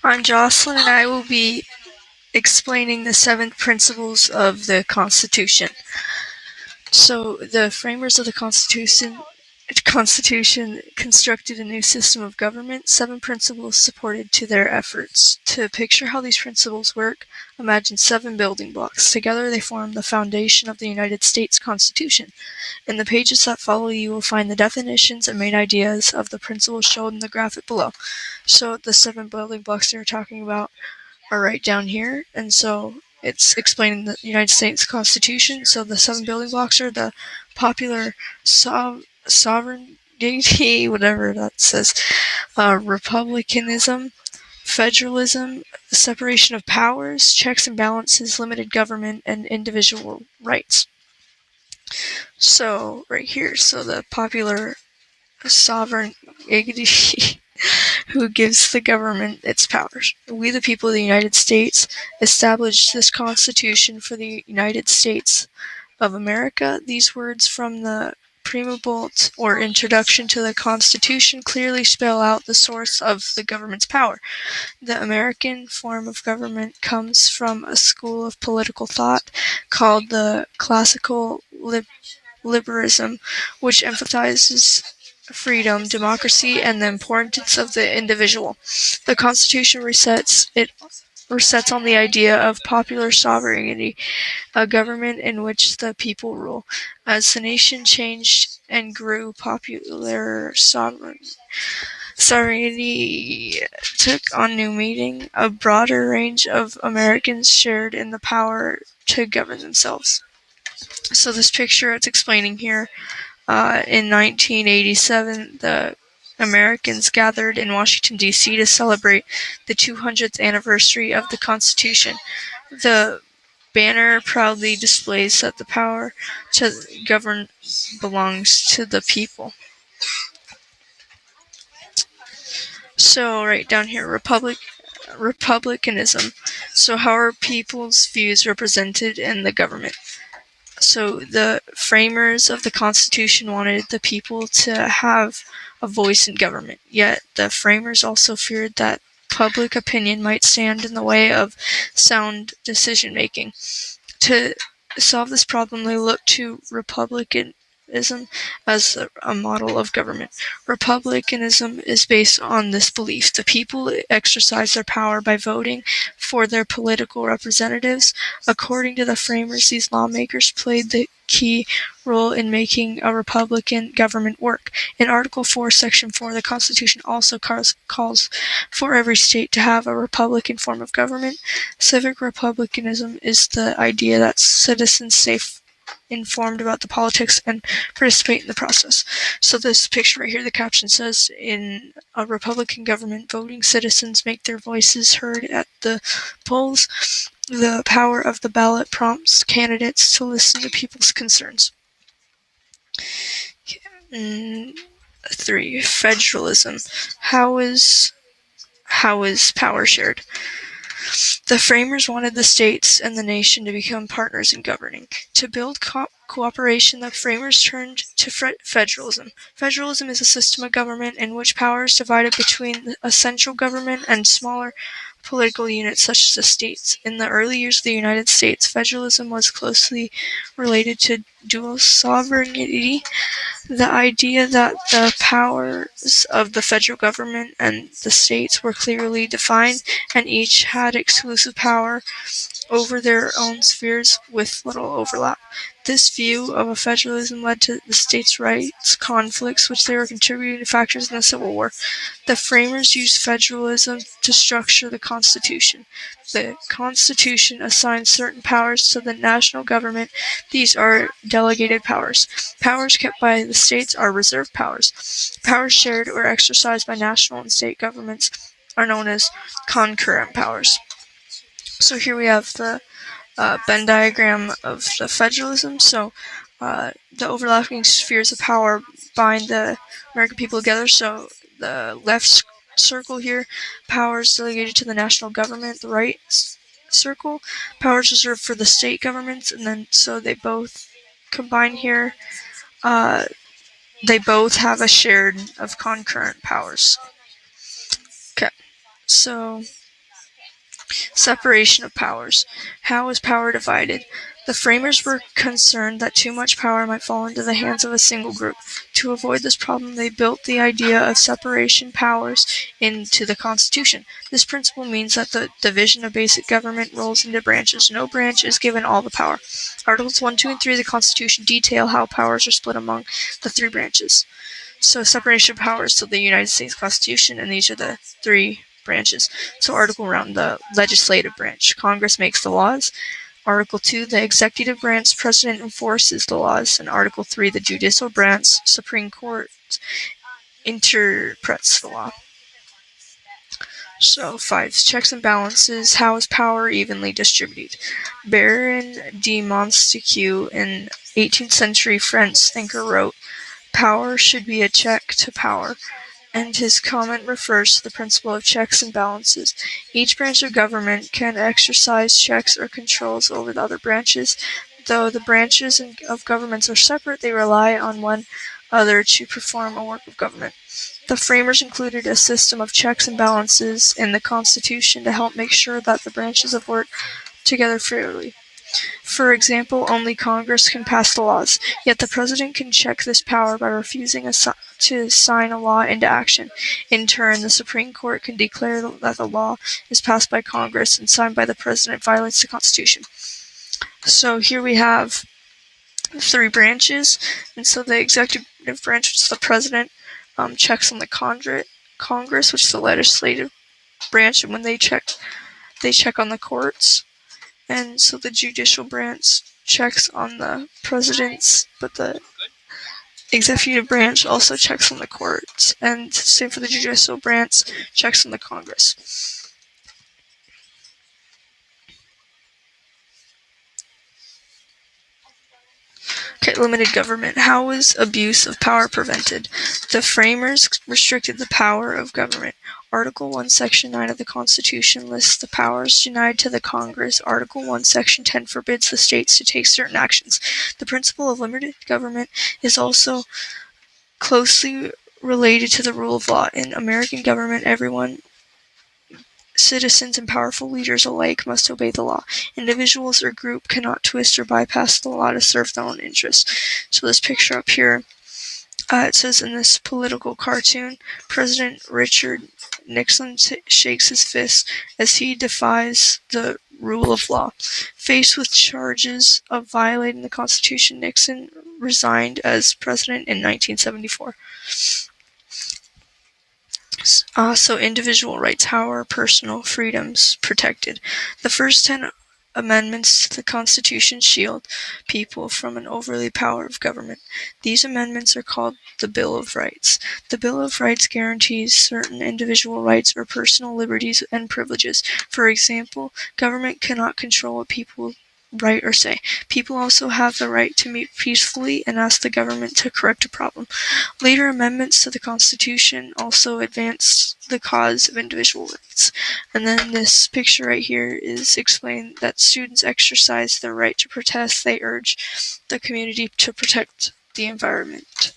I'm Jocelyn, and I will be explaining the 7 principles of the Constitution. So, the framers of the Constitution constructed a new system of government. 7 principles supported to their efforts. To picture how these principles work, imagine 7 building blocks. Together, they form the foundation of the United States Constitution. In the pages that follow, you will find the definitions and main ideas of the principles shown in the graphic below. So, the 7 building blocks they're talking about are right down here, and so it's explaining the United States Constitution. So the 7 building blocks are the popular sovereignty, whatever that says, republicanism, federalism, separation of powers, checks and balances, limited government, and individual rights. So right here, so the popular sovereignty who gives the government its powers. We, the people of the United States, established this Constitution for the United States of America. These words from the preamble or introduction to the Constitution clearly spell out the source of the government's power. The American form of government comes from a school of political thought called the classical liberalism, which emphasizes freedom, democracy, and the importance of the individual. The Constitution resets on the idea of popular sovereignty, a government in which the people rule. As the nation changed and grew, popular sovereignty took on new meaning. A broader range of Americans shared in the power to govern themselves. So this picture it's explaining here, in 1987, the Americans gathered in Washington, D.C. to celebrate the 200th anniversary of the Constitution. The banner proudly displays that the power to govern belongs to the people. So right down here, republicanism. So how are people's views represented in the government? So the framers of the Constitution wanted the people to have a voice in government, yet the framers also feared that public opinion might stand in the way of sound decision-making. To solve this problem, they looked to republicanism as a model of government. Republicanism is based on this belief: the people exercise their power by voting for their political representatives. According to the framers, these lawmakers played the key role in making a Republican government work. In Article 4, Section 4, the Constitution also calls for every state to have a Republican form of government. Civic republicanism is the idea that citizens stay informed about the politics and participate in the process. So this picture right here, the caption says, in a Republican government, voting citizens make their voices heard at the polls. The power of the ballot prompts candidates to listen to people's concerns. 3. Federalism. How is power shared? The framers wanted the states and the nation to become partners in governing. To build cooperation, the framers turned to federalism. Federalism is a system of government in which power is divided between a central government and smaller political units such as the states. In the early years of the United States, federalism was closely related to dual sovereignty, the idea that the powers of the federal government and the states were clearly defined, and each had exclusive power over their own spheres with little overlap. This view of a federalism led to the states' rights conflicts, which they were contributing factors in the Civil War. The framers used federalism to structure the Constitution. The Constitution assigns certain powers to the national government. These are delegated powers. Powers kept by the states are reserved powers. Powers shared or exercised by national and state governments are known as concurrent powers. So here we have the Venn diagram of the federalism. So the overlapping spheres of power bind the American people together. So the left circle here, powers delegated to the national government. The right circle, powers reserved for the state governments. And then so they both combine here. They both have a shared of concurrent powers. So, separation of powers. How is power divided? The framers were concerned that too much power might fall into the hands of a single group. To avoid this problem, they built the idea of separation powers into the Constitution. This principle means that the division of basic government rolls into branches. No branch is given all the power. Articles 1, 2, and 3 of the Constitution detail how powers are split among the three branches. So separation of powers, so the United States Constitution, and these are the three branches. So Article 1, the legislative branch. Congress makes the laws. Article 2, the executive branch, President enforces the laws. And Article 3, the judicial branch, Supreme Court, interprets the law. So 5, checks and balances. How is power evenly distributed? Baron de Montesquieu, an 18th century French thinker, wrote, "Power should be a check to power," and his comment refers to the principle of checks and balances. Each branch of government can exercise checks or controls over the other branches. Though the branches of governments are separate, they rely on one another to perform a work of government. The framers included a system of checks and balances in the Constitution to help make sure that the branches of work together fairly. For example, only Congress can pass the laws, yet the President can check this power by refusing to sign a law into action. In turn, the Supreme Court can declare that the law is passed by Congress and signed by the President violates the Constitution. So here we have three branches, and so the executive branch, which is the President, checks on the Congress, which is the legislative branch, and when they check on the courts. And so the judicial branch checks on the presidents, but the executive branch also checks on the courts, and same for the judicial branch, checks on the Congress. Limited government. How was abuse of power prevented? The framers restricted the power of government. Article 1, Section 9 of the Constitution lists the powers denied to the Congress. Article 1, Section 10 forbids the states to take certain actions. The principle of limited government is also closely related to the rule of law. In American government, everyone, citizens and powerful leaders alike, must obey the law. Individuals or group cannot twist or bypass the law to serve their own interests. So this picture up here, it says in this political cartoon, President Richard Nixon shakes his fist as he defies the rule of law. Faced with charges of violating the Constitution, Nixon resigned as president in 1974. So individual rights. How are personal freedoms protected? The first 10 amendments to the Constitution shield people from an overly power of government. These amendments are called the Bill of Rights. The Bill of Rights guarantees certain individual rights or personal liberties and privileges. For example, government cannot control what people write or say. People also have the right to meet peacefully and ask the government to correct a problem. Later amendments to the Constitution also advanced the cause of individual rights. And then this picture right here is explaining that students exercise their right to protest. They urge the community to protect the environment.